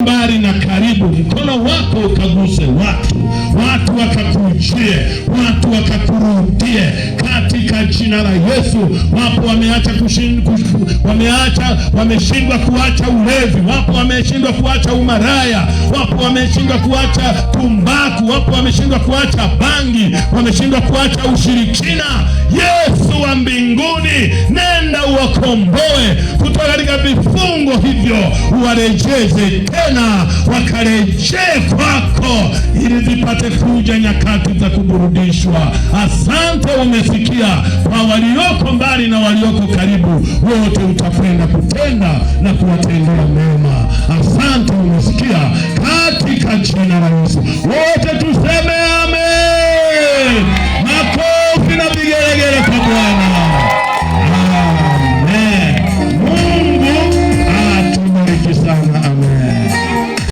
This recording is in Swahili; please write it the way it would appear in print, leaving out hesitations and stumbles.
mbali na karibu, mkono wako ukaguse watu wakakujie, watu wakakurudie katika jina la Yesu. Wapo wameshindwa kuacha ulevi, wapo wameshindwa kuacha umaraya, wapo wameshindwa kuacha tumbaku, wapo wameshindwa kuacha bangi, wameshindwa kuacha ushirikina. Yesu wa mbinguni, nenda uwakomboe kutoka katika vifungo hivyo, uwarejeze tena, wakarejee kwako, ili zipate kuja nyakati za kuburudishwa. Asante, umesikia. Kwa walioko mbali na walioko karibu, wote utakwenda kutenda na kuwatendea mema. Asante, umesikia.